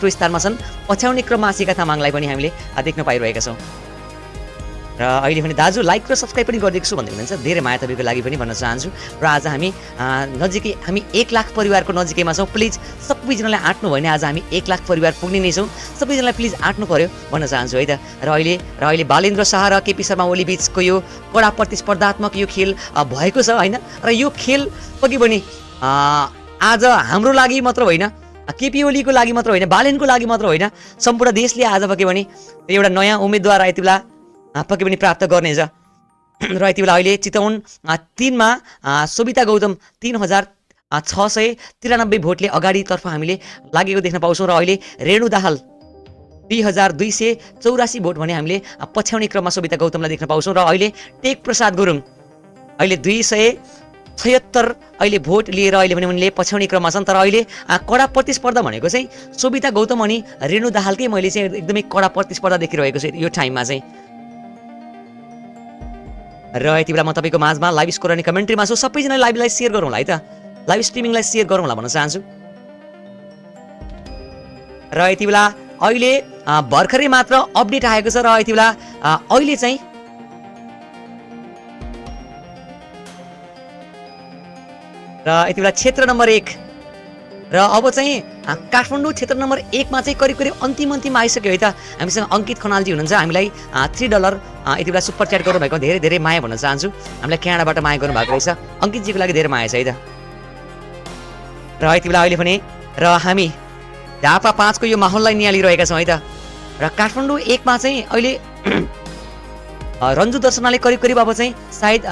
तेस्रो स्थानमा छन्। पछ्याउने क्रममा आशिका तामाङलाई पनि हामीले देख्न पाइरहेका छौँ। र अहिले पनि दाजु लाइक र सब्सक्राइब पनि गरिदिएको छु भन्दै हुनुहुन्छ। धेरै माया तपाईँको लागि पनि भन्न चाहन्छु। र आज हामी नजिकै हामी 1 लाख परिवारको नजिकैमा छौँ। प्लिज सबैजनालाई आँट्नु भयो भने आज हामी 1 लाख परिवार पुग्ने नै छौँ। सबैजनालाई प्लिज आँट्नु पर्यो भन्न चाहन्छु है त। र अहिले बालेन्द्र शाह र केपी शर्मा ओली बिचको यो कडा प्रतिस्पर्धात्मक यो खेल भएको छ होइन। र यो खेल पक्कै पनि आज हाम्रो लागि मात्र होइन, केपी ओलीको लागि मात्र होइन, बालेनको लागि मात्र होइन, सम्पूर्ण देशले आज पक्कै पनि एउटा नयाँ उम्मेदवार यति बेला पक्कै पनि प्राप्त गर्नेछ। र यति बेला अहिले चितवन 3 मा सोभिता गौतम 3693 भोटले अगाडितर्फ हामीले लागेको देख्न पाउँछौँ। र अहिले रेणु दाहाल 2284 भोट भने हामीले पछ्याउने क्रममा सोभिता गौतमलाई देख्न पाउँछौँ। र अहिले टेक प्रसाद गुरुङ अहिले 276 अहिले भोट लिएर अहिले पनि उनले पछ्याउने क्रममा छन्। तर अहिले कडा प्रतिस्पर्धा भनेको चाहिँ सोभिता गौतम अनि रेणु दाहालकै मैले चाहिँ एकदमै कडा प्रतिस्पर्धा देखिरहेको छु यो टाइममा चाहिँ। र यति बेला म तपाईँको माझमा लाइभ स्कोर अनि कमेन्ट्रीमा छु। सबैजनाले लाइभलाई सेयर गरौँला है त, लाइभ स्ट्रिमिङलाई सेयर गरौँला भन्न चाहन्छु। र यति बेला अहिले भर्खरै मात्र अपडेट आएको छ। र यति बेला अहिले चाहिँ क्षेत्र नम्बर 1 र अब चाहिँ काठमाडौँ क्षेत्र नम्बर 1 मा चाहिँ करिब अन्तिम आइसक्यो है त। हामीसँग अङ्कित खनालजी हुनुहुन्छ, हामीलाई $3 यति बेला सुपर च्याट गर्नुभएको धेरै धेरै माया भन्न चाहन्छु। हामीलाई क्यानाडाबाट माया गर्नुभएको रहेछ, अङ्कितजीको लागि धेरै माया छ है त। र यति बेला अहिले पनि र हामी झापा 5 को यो माहौललाई निहालिरहेका छौँ है त। र काठमाडौँ 1 मा चाहिँ अहिले रन्जु दर्शनाले करिब अब चाहिँ सायद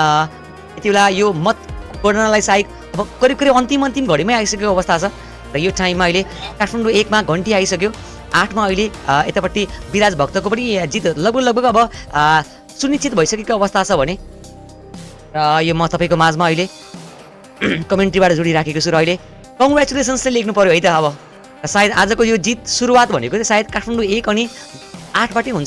यति बेला यो मत गर्नलाई सायद अब करिब अन्तिम घडीमै आइसकेको अवस्था छ। र यो टाइममा अहिले काठमाडौँ 1 मा घन्टी आइसक्यो। 8 मा अहिले यतापट्टि विराज भक्तको पनि जित लगभग अब सुनिश्चित भइसकेको अवस्था छ भने। र यो म तपाईँको माझमा अहिले कमेन्ट्रीबाट जोडिराखेको छु। र अहिले कङ्ग्रेचुलेसन्स चाहिँ लेख्नु पर्यो है त। अब सायद आजको यो जित सुरुवात भनेको चाहिँ सायद काठमाडौँ 1 अनि 8 बाटै हुन्छ।